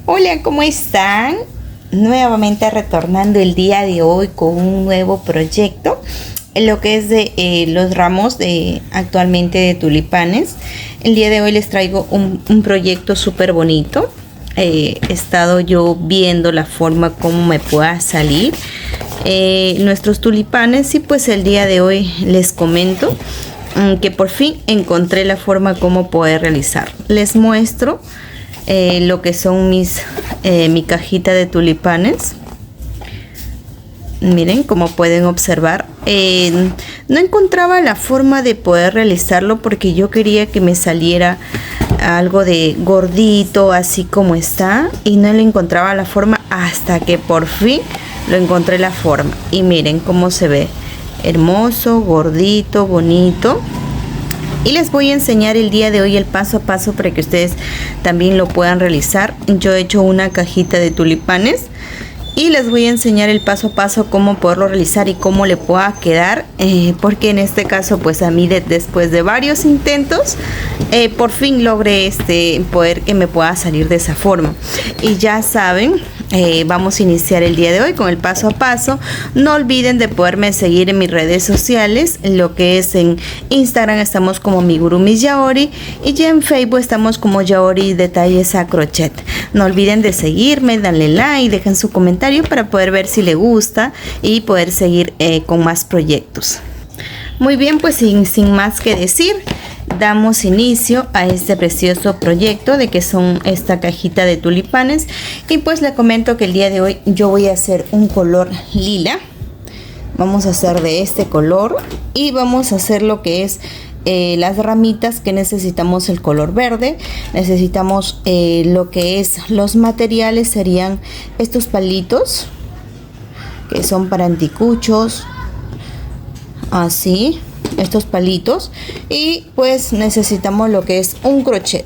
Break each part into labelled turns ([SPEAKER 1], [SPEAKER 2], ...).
[SPEAKER 1] Hola, ¿cómo están? Nuevamente retornando el día de hoy con un nuevo proyecto en lo que es de los ramos de actualmente de tulipanes. El día de hoy les traigo un proyecto súper bonito. He estado yo viendo la forma como me pueda salir nuestros tulipanes, y pues el día de hoy les comento que por fin encontré la forma como poder realizar. Les muestro lo que son mi cajita de tulipanes. Miren, como pueden observar, no encontraba la forma de poder realizarlo porque yo quería que me saliera algo de gordito así como está, y no le encontraba la forma hasta que por fin lo encontré la forma. Y miren cómo se ve, hermoso, gordito, bonito. Y les voy a enseñar el día de hoy el paso a paso para que ustedes también lo puedan realizar. Yo he hecho una cajita de tulipanes y les voy a enseñar el paso a paso cómo poderlo realizar y cómo le pueda quedar, porque en este caso pues a mí después de varios intentos por fin logré poder que me pueda salir de esa forma. Y ya saben, vamos a iniciar el día de hoy con el paso a paso. No olviden de poderme seguir en mis redes sociales, lo que es en Instagram estamos como Migurumi Yaori, y ya en Facebook estamos como Yaori Detalles a Crochet. No olviden de seguirme, darle like, dejen su comentario para poder ver si le gusta y poder seguir con más proyectos. Muy bien, pues sin más que decir, damos inicio a este precioso proyecto de que son esta cajita de tulipanes. Y pues le comento que el día de hoy yo voy a hacer un color lila. Vamos a hacer de este color y vamos a hacer lo que es las ramitas, que necesitamos el color verde. Necesitamos lo que es los materiales, serían estos palitos que son para anticuchos, así, estos palitos. Y pues necesitamos lo que es un crochet.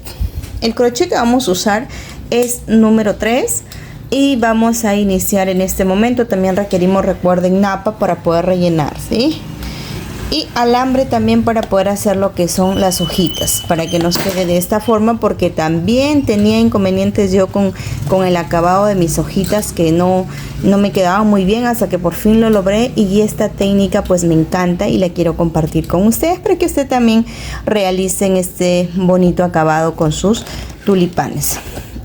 [SPEAKER 1] El crochet que vamos a usar es número 3 y vamos a iniciar en este momento. También requerimos, recuerden, napa para poder rellenar, ¿sí? Y alambre también para poder hacer lo que son las hojitas, para que nos quede de esta forma, porque también tenía inconvenientes yo con el acabado de mis hojitas, que no me quedaba muy bien, hasta que por fin lo logré. Y esta técnica pues me encanta y la quiero compartir con ustedes para que ustedes también realicen este bonito acabado con sus tulipanes.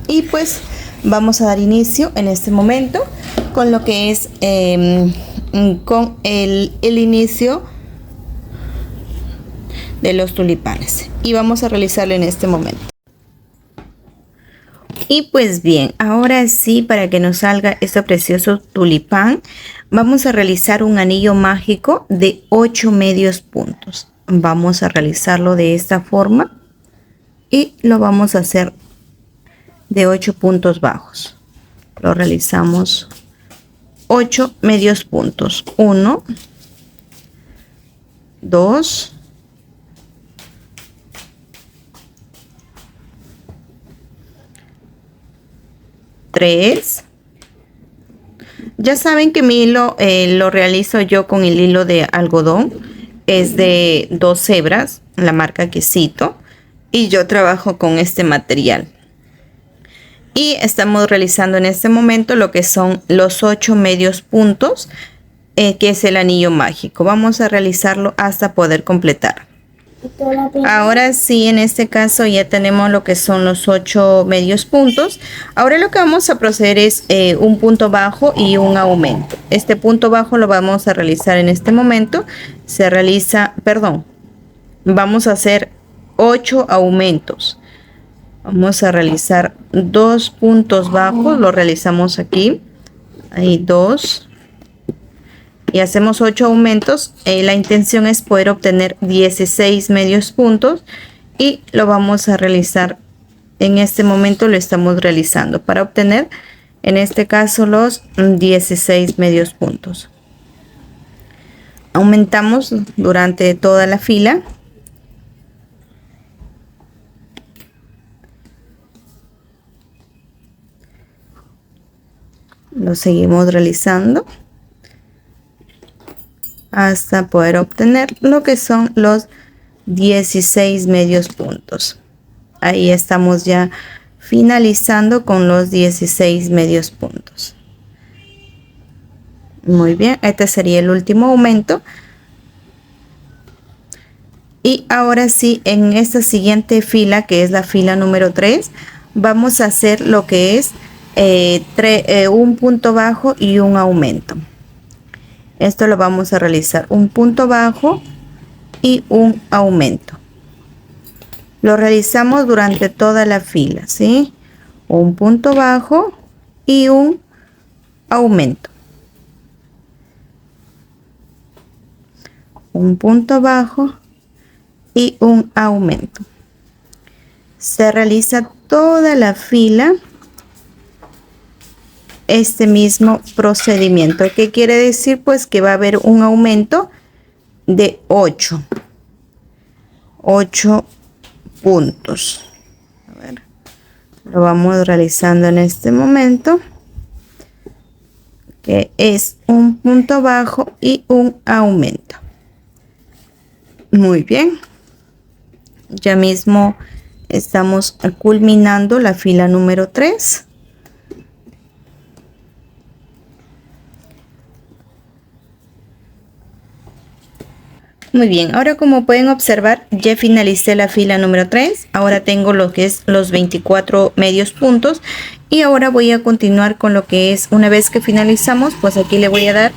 [SPEAKER 1] Y pues vamos a dar inicio en este momento con lo que es con el inicio de los tulipanes, y vamos a realizarlo en este momento. Y pues bien, ahora sí, para que nos salga este precioso tulipán, vamos a realizar un anillo mágico de 8 medios puntos. Vamos a realizarlo de esta forma y lo vamos a hacer de 8 puntos bajos. Lo realizamos 8 medios puntos. 1, 2, 3. Ya saben que mi hilo lo realizo yo con el hilo de algodón. Es de 2 hebras, la marca Quesito, y yo trabajo con este material. Y estamos realizando en este momento lo que son los 8 medios puntos, que es el anillo mágico. Vamos a realizarlo hasta poder completar. Ahora sí, en este caso ya tenemos lo que son los 8 medios puntos. Ahora lo que vamos a proceder es un punto bajo y un aumento. Este punto bajo lo vamos a realizar en este momento. Se realiza, perdón, vamos a hacer 8 aumentos. Vamos a realizar 2 puntos bajos, lo realizamos aquí, ahí 2. Y hacemos 8 aumentos. La intención es poder obtener 16 medios puntos, y lo vamos a realizar en este momento. Lo estamos realizando para obtener en este caso los 16 medios puntos. Aumentamos durante toda la fila. Lo seguimos realizando hasta poder obtener lo que son los 16 medios puntos. Ahí estamos ya finalizando con los 16 medios puntos. Muy bien, este sería el último aumento. Y ahora sí, en esta siguiente fila, que es la fila número 3, vamos a hacer lo que es un punto bajo y un aumento. Esto lo vamos a realizar un punto bajo y un aumento. Lo realizamos durante toda la fila, ¿sí? Un punto bajo y un aumento. Un punto bajo y un aumento. Se realiza toda la fila este mismo procedimiento. ¿Qué quiere decir? Pues que va a haber un aumento de 8 puntos. A ver, lo vamos realizando en este momento, que es un punto bajo y un aumento. Muy bien, ya mismo estamos culminando la fila número 3. Muy bien, ahora como pueden observar, ya finalicé la fila número 3. Ahora tengo lo que es los 24 medios puntos. Y ahora voy a continuar con lo que es, una vez que finalizamos, pues aquí le voy a dar,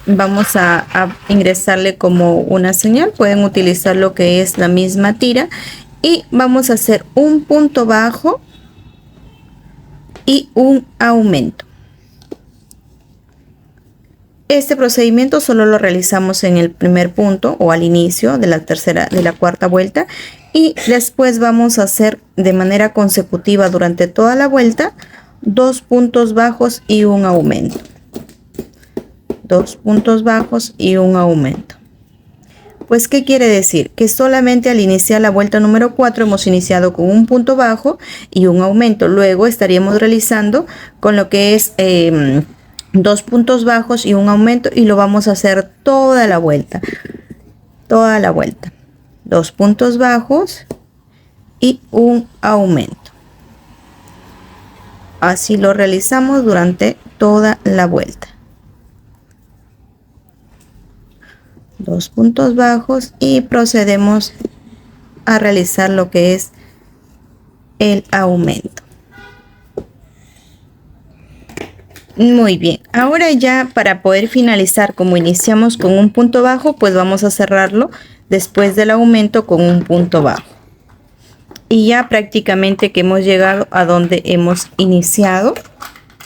[SPEAKER 1] vamos a ingresarle como una señal. Pueden utilizar lo que es la misma tira. Y vamos a hacer un punto bajo y un aumento. Este procedimiento solo lo realizamos en el primer punto o al inicio de la cuarta vuelta, y después vamos a hacer de manera consecutiva durante toda la vuelta 2 puntos bajos y un aumento. 2 puntos bajos y un aumento. Pues, ¿qué quiere decir? Que solamente al iniciar la vuelta número 4 hemos iniciado con un punto bajo y un aumento. Luego estaríamos realizando con lo que es 2 puntos bajos y un aumento, y lo vamos a hacer toda la vuelta. Toda la vuelta. 2 puntos bajos y un aumento. Así lo realizamos durante toda la vuelta. 2 puntos bajos y procedemos a realizar lo que es el aumento. Muy bien, ahora ya para poder finalizar, como iniciamos con un punto bajo, pues vamos a cerrarlo después del aumento con un punto bajo. Y ya prácticamente que hemos llegado a donde hemos iniciado,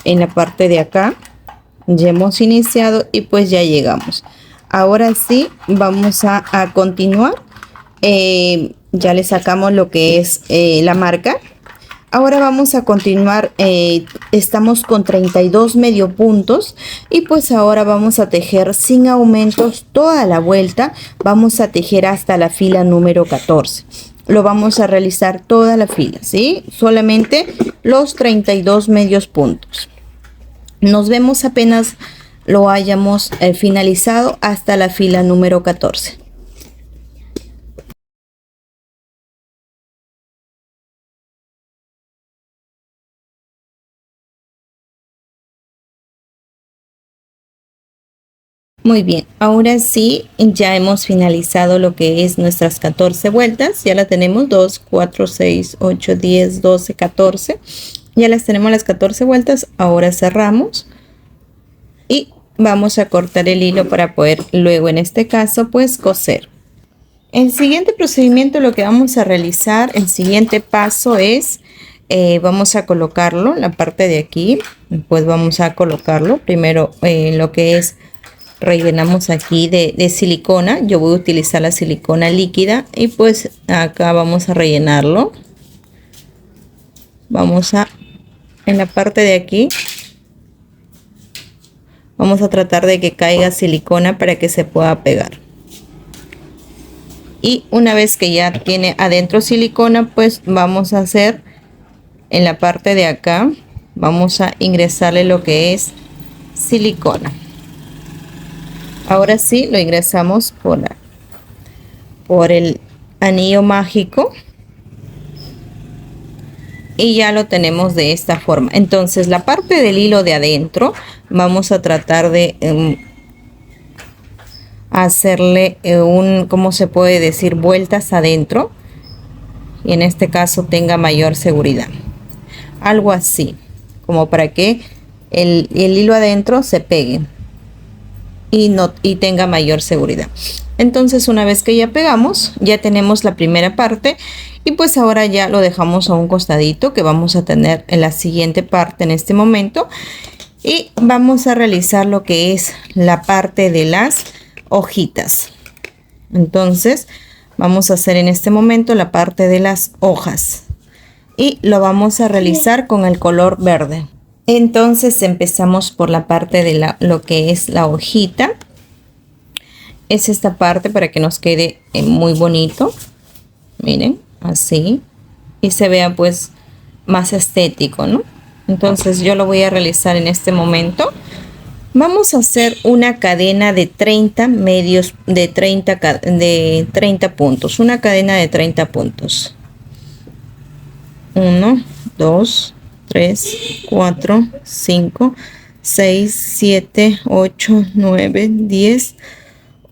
[SPEAKER 1] en la parte de acá ya hemos iniciado y pues ya llegamos. Ahora sí vamos a continuar. Ya le sacamos lo que es la marca. Ahora vamos a continuar. Estamos con 32 medio puntos y pues ahora vamos a tejer sin aumentos toda la vuelta. Vamos a tejer hasta la fila número 14. Lo vamos a realizar toda la fila, ¿sí? Solamente los 32 medios puntos. Nos vemos apenas lo hayamos finalizado hasta la fila número 14. Muy bien, ahora sí ya hemos finalizado lo que es nuestras 14 vueltas. Ya la tenemos 2, 4, 6, 8, 10, 12, 14. Ya las tenemos las 14 vueltas. Ahora cerramos y vamos a cortar el hilo para poder luego, en este caso, pues coser. El siguiente procedimiento, lo que vamos a realizar, el siguiente paso es, vamos a colocarlo en la parte de aquí. Pues vamos a colocarlo primero lo que es, rellenamos aquí de silicona. Yo voy a utilizar la silicona líquida y pues acá vamos a rellenarlo. Vamos a, en la parte de aquí, vamos a tratar de que caiga silicona para que se pueda pegar. Y una vez que ya tiene adentro silicona, pues vamos a hacer en la parte de acá, vamos a ingresarle lo que es silicona. Ahora sí lo ingresamos por el anillo mágico. y ya lo tenemos de esta forma. Entonces la parte del hilo de adentro vamos a tratar de hacerle ¿cómo se puede decir? Vueltas adentro, y en este caso tenga mayor seguridad, algo así, como para que el hilo adentro se pegue y tenga mayor seguridad. Entonces una vez que ya pegamos, ya tenemos la primera parte, y pues ahora ya lo dejamos a un costadito, que vamos a tener en la siguiente parte en este momento, y vamos a realizar lo que es la parte de las hojitas. Entonces vamos a hacer en este momento la parte de las hojas, y lo vamos a realizar con el color verde. Entonces empezamos por la parte de lo que es la hojita. Es esta parte para que nos quede muy bonito. Miren, así. Y se vea pues más estético, ¿no? Entonces yo lo voy a realizar en este momento. Vamos a hacer una cadena de 30 medios, de 30 puntos. Una cadena de 30 puntos. 1, 2, 3, 4, 5, 6, 7, 8, 9, 10,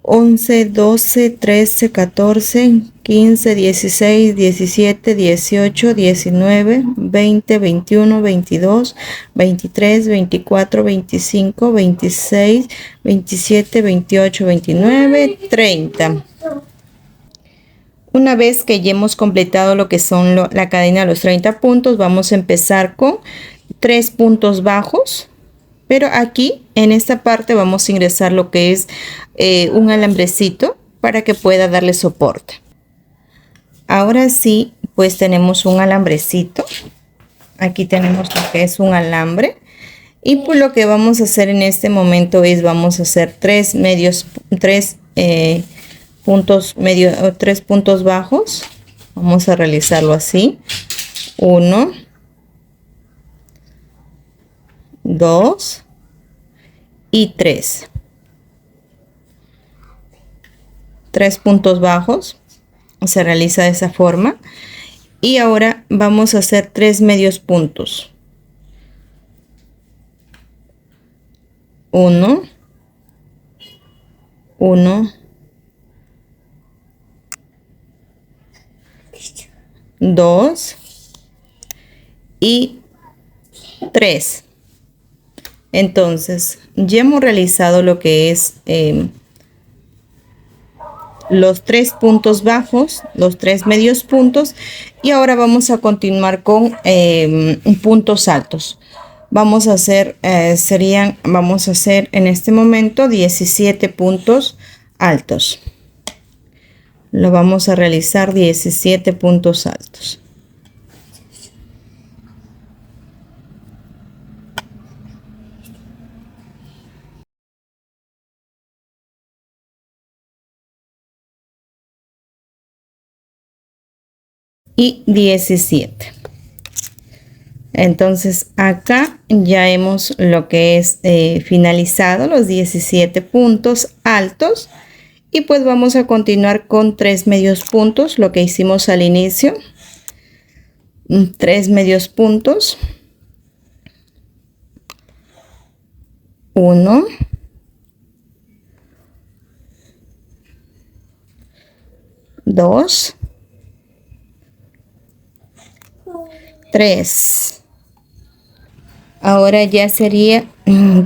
[SPEAKER 1] 11, 12, 13, 14, 15, 16, 17, 18, 19, 20, 21, 22, 23, 24, 25, 26, 27, 28, 29, 30. Una vez que ya hemos completado lo que son la cadena de los 30 puntos, vamos a empezar con 3 puntos bajos. Pero aquí en esta parte vamos a ingresar lo que es un alambrecito para que pueda darle soporte. Ahora sí, pues tenemos un alambrecito. Aquí tenemos lo que es un alambre. Y pues lo que vamos a hacer en este momento es vamos a hacer 3 puntos bajos. Vamos a realizarlo así. 1, 2 y 3. 3 puntos bajos. Se realiza de esa forma. Y ahora vamos a hacer 3 medios puntos. 1, 1, 2 y 3. Entonces ya hemos realizado lo que es los 3 puntos bajos, los 3 medios puntos, y ahora vamos a continuar con puntos altos. Vamos a hacer vamos a hacer en este momento 17 puntos altos. Lo vamos a realizar 17 puntos altos. Y 17. Entonces acá ya hemos lo que es finalizado los 17 puntos altos, y pues vamos a continuar con 3 medios puntos, lo que hicimos al inicio. 3 medios puntos. 1, 2, 3. Ahora ya sería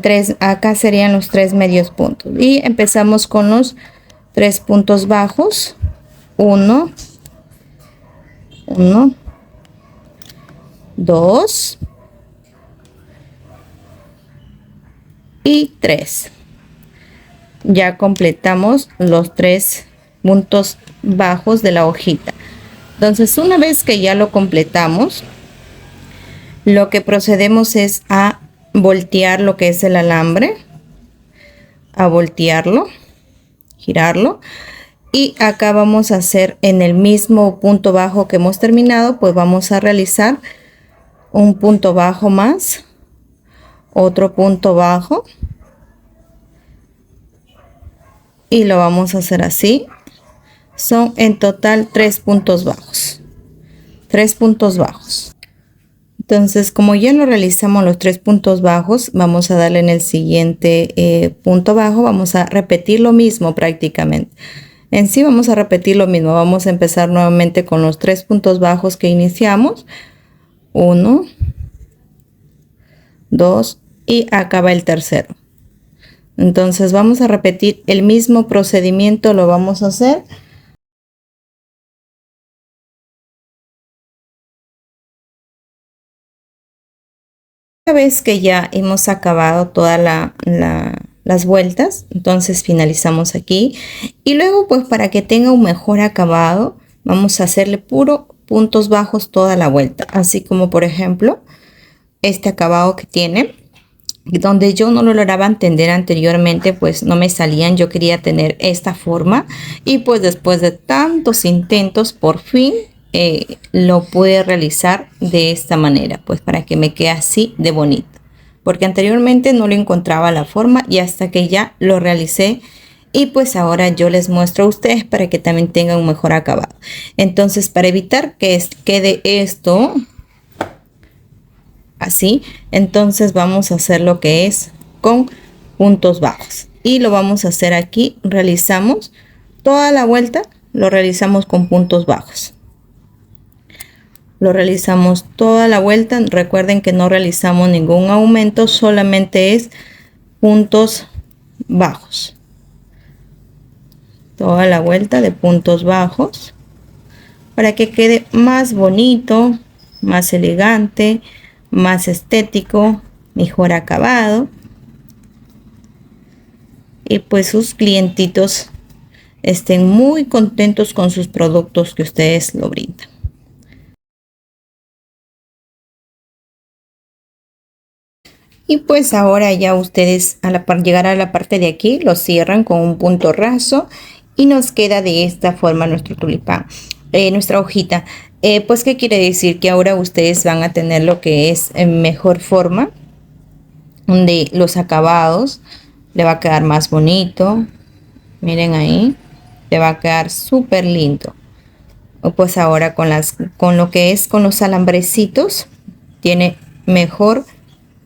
[SPEAKER 1] 3, acá serían los 3 medios puntos, y empezamos con los 3 puntos bajos. 1, 1, 2 y 3. Ya completamos los 3 puntos bajos de la hojita. Entonces una vez que ya lo completamos, lo que procedemos es a voltear lo que es el alambre, a voltearlo, girarlo, y acá vamos a hacer en el mismo punto bajo que hemos terminado, pues vamos a realizar un punto bajo más, otro punto bajo, y lo vamos a hacer así. Son en total 3 puntos bajos. 3 puntos bajos. Entonces, como ya lo realizamos los 3 puntos bajos, vamos a darle en el siguiente punto bajo, vamos a repetir lo mismo prácticamente. En sí vamos a repetir lo mismo, vamos a empezar nuevamente con los 3 puntos bajos que iniciamos. 1, 2 y acaba el tercero. Entonces vamos a repetir el mismo procedimiento, lo vamos a hacer. Una vez que ya hemos acabado todas las vueltas, entonces finalizamos aquí. Y luego, pues para que tenga un mejor acabado, vamos a hacerle puro puntos bajos toda la vuelta. Así como por ejemplo, este acabado que tiene, donde yo no lo lograba entender anteriormente, pues no me salían. Yo quería tener esta forma y pues después de tantos intentos, por fin lo pude realizar de esta manera, pues para que me quede así de bonito, porque anteriormente no le encontraba la forma y hasta que ya lo realicé. Y pues ahora yo les muestro a ustedes para que también tengan un mejor acabado. Entonces, para evitar que quede esto así, entonces vamos a hacer lo que es con puntos bajos y lo vamos a hacer aquí. Realizamos toda la vuelta, lo realizamos con puntos bajos. Lo realizamos toda la vuelta. Recuerden que no realizamos ningún aumento, solamente es puntos bajos. Toda la vuelta de puntos bajos para que quede más bonito, más elegante, más estético, mejor acabado. Y pues sus clientitos estén muy contentos con sus productos que ustedes lo brindan. Y pues ahora ya ustedes llegar a la parte de aquí lo cierran con un punto raso y nos queda de esta forma nuestro tulipán, nuestra hojita. Pues qué quiere decir que ahora ustedes van a tener lo que es en mejor forma, donde los acabados le va a quedar más bonito. Miren ahí, le va a quedar súper lindo. Pues ahora con lo que es con los alambrecitos tiene mejor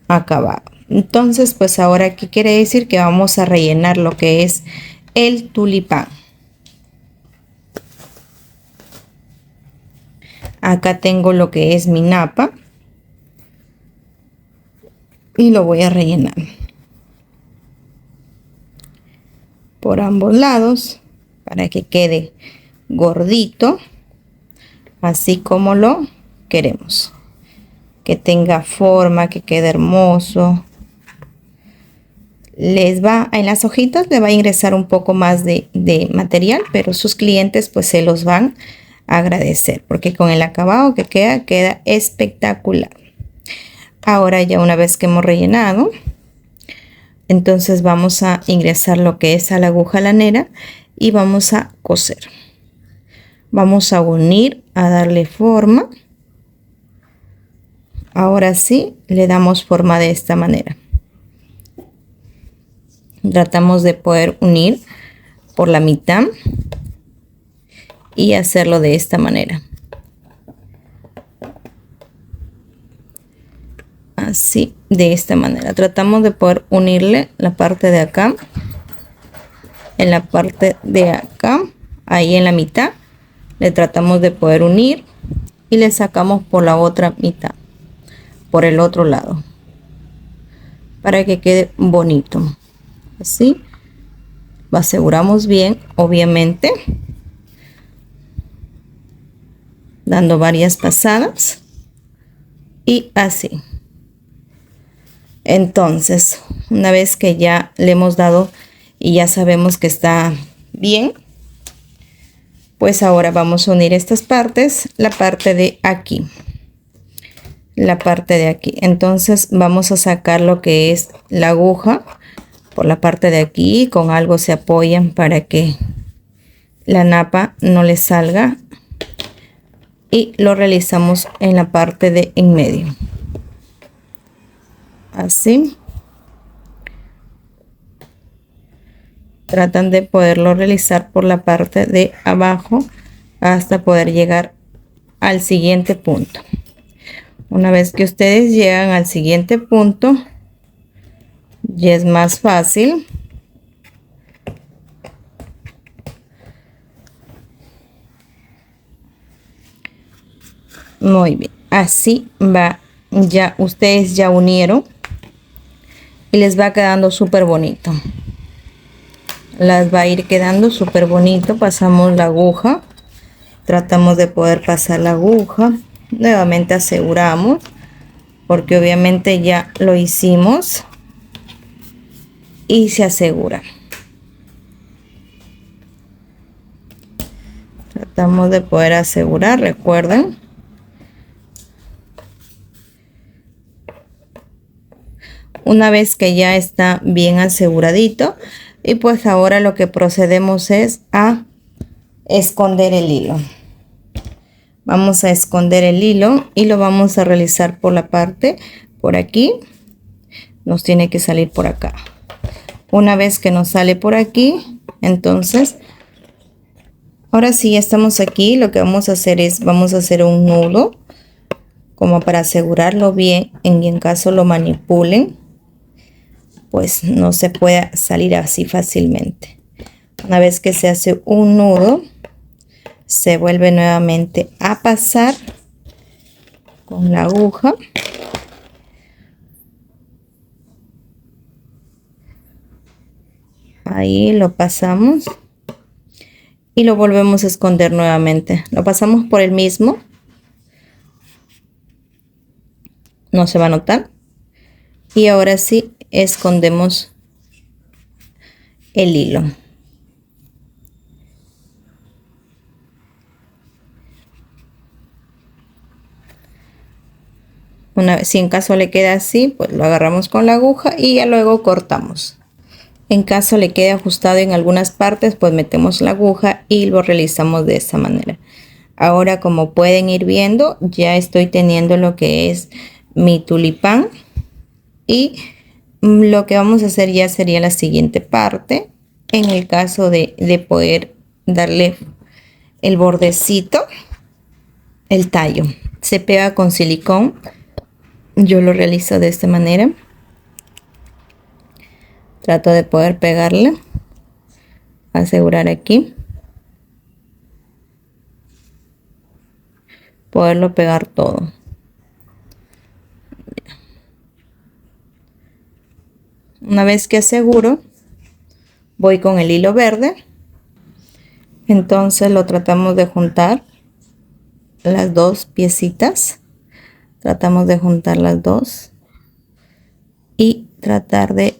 [SPEAKER 1] acabado. Entonces pues ahora qué quiere decir que vamos a rellenar lo que es el tulipán. Acá tengo lo que es mi napa y lo voy a rellenar por ambos lados para que quede gordito, así como lo queremos, que tenga forma, que quede hermoso. Les va en las hojitas, le va a ingresar un poco más de material, pero sus clientes pues se los van a agradecer, porque con el acabado que queda espectacular. Ahora ya una vez que hemos rellenado, entonces vamos a ingresar lo que es a la aguja lanera y vamos a coser. Vamos a unir, a darle forma. Ahora sí le damos forma de esta manera. Tratamos de poder unir por la mitad y hacerlo de esta manera. Así, de esta manera. Tratamos de poder unirle la parte de acá, en la parte de acá, ahí en la mitad. Le tratamos de poder unir y le sacamos por la otra mitad, por el otro lado, para que quede bonito. Así lo aseguramos bien, obviamente, dando varias pasadas y así. Entonces, una vez que ya le hemos dado y ya sabemos que está bien, pues ahora vamos a unir estas partes, la parte de aquí, la parte de aquí. Entonces vamos a sacar lo que es la aguja por la parte de aquí, con algo se apoyan para que la napa no le salga, y lo realizamos en la parte de en medio, así. Tratan de poderlo realizar por la parte de abajo hasta poder llegar al siguiente punto. Una vez que ustedes llegan al siguiente punto, ya es más fácil. Muy bien, así va. Ya ustedes ya unieron y les va quedando súper bonito. Las va a ir quedando súper bonito. Pasamos la aguja, tratamos de poder pasar la aguja, nuevamente aseguramos, porque obviamente ya lo hicimos, y se asegura. Tratamos de poder asegurar, recuerden. Una vez que ya está bien aseguradito, y pues ahora lo que procedemos es a esconder el hilo. Vamos a esconder el hilo y lo vamos a realizar por la parte, por aquí. Nos tiene que salir por acá. Una vez que nos sale por aquí, entonces, ahora sí ya estamos aquí. Lo que vamos a hacer es, vamos a hacer un nudo, como para asegurarlo bien, en caso lo manipulen, pues no se pueda salir así fácilmente. Una vez que se hace un nudo, se vuelve nuevamente a pasar con la aguja. Ahí lo pasamos y lo volvemos a esconder nuevamente. Lo pasamos por el mismo. No se va a notar. Y ahora sí escondemos el hilo. Una vez, si en caso le queda así, pues lo agarramos con la aguja y ya luego cortamos. En caso le quede ajustado en algunas partes, pues metemos la aguja y lo realizamos de esta manera. Ahora, como pueden ir viendo, ya estoy teniendo lo que es mi tulipán, y lo que vamos a hacer ya sería la siguiente parte. En el caso de poder darle el bordecito, el tallo se pega con silicón. Yo lo realizo de esta manera. Trato de poder pegarle, asegurar aquí, poderlo pegar todo. Una vez que aseguro, voy con el hilo verde. Entonces lo tratamos de juntar las dos piecitas. Tratamos de juntar las dos y tratar de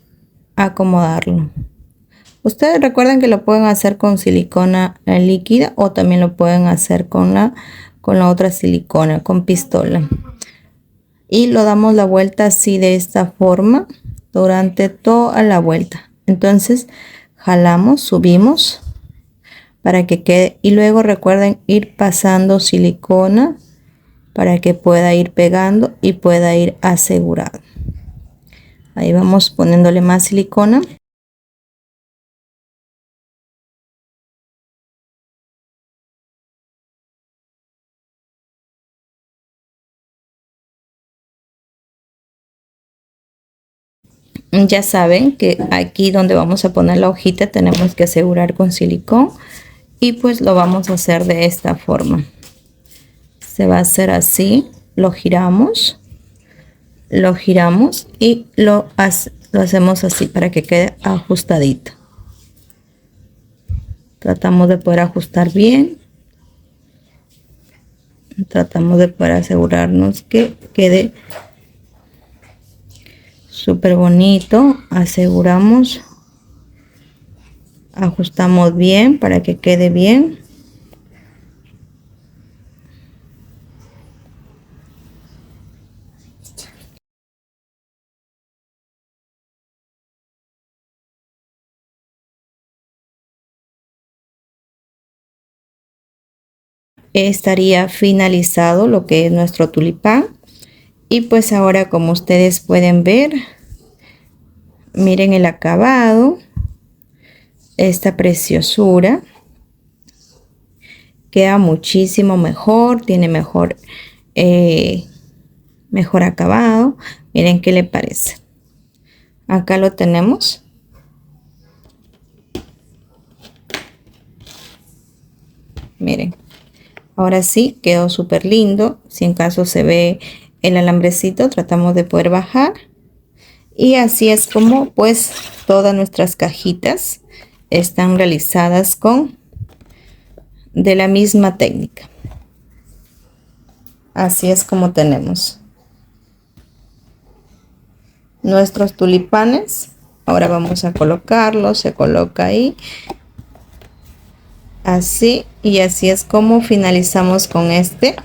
[SPEAKER 1] acomodarlo. Ustedes recuerden que lo pueden hacer con silicona líquida, o también lo pueden hacer con la otra silicona, con pistola. Y lo damos la vuelta así, de esta forma, durante toda la vuelta. Entonces jalamos, subimos para que quede, y luego recuerden ir pasando silicona para que pueda ir pegando y pueda ir asegurado. Ahí vamos poniéndole más silicona. Ya saben que aquí donde vamos a poner la hojita tenemos que asegurar con silicón, y pues lo vamos a hacer de esta forma. Se va a hacer así, lo giramos y lo hacemos así para que quede ajustadito. Tratamos de poder ajustar bien. Tratamos de poder asegurarnos que quede súper bonito. Aseguramos, ajustamos bien para que quede bien. Estaría finalizado lo que es nuestro tulipán. Y pues ahora, como ustedes pueden ver, miren el acabado, esta preciosura. Queda muchísimo mejor, tiene mejor mejor acabado. Miren qué le parece. Acá lo tenemos. Miren, ahora sí quedó súper lindo. Si en caso se ve el alambrecito, tratamos de poder bajar. Y así es como pues todas nuestras cajitas están realizadas con de la misma técnica. Así es como tenemos nuestros tulipanes. Ahora vamos a colocarlos. Se coloca ahí. Así, y así es como finalizamos con este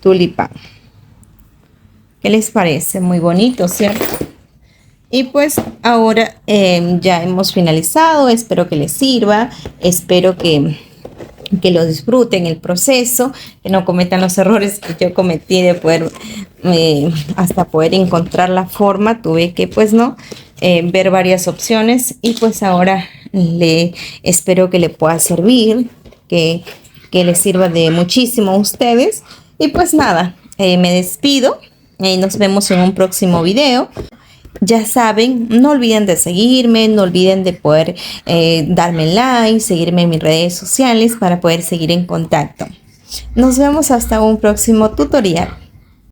[SPEAKER 1] tulipán. ¿Qué les parece? Muy bonito, ¿cierto? Y pues ahora ya hemos finalizado. Espero que les sirva. Espero que lo disfruten el proceso, que no cometan los errores que yo cometí de poder hasta poder encontrar la forma. Tuve que pues no ver varias opciones, y pues ahora espero que le pueda servir, que les sirva de muchísimo a ustedes. Y pues nada, me despido y nos vemos en un próximo video. Ya saben, no olviden de seguirme, no olviden de poder darme like, seguirme en mis redes sociales para poder seguir en contacto. Nos vemos hasta un próximo tutorial.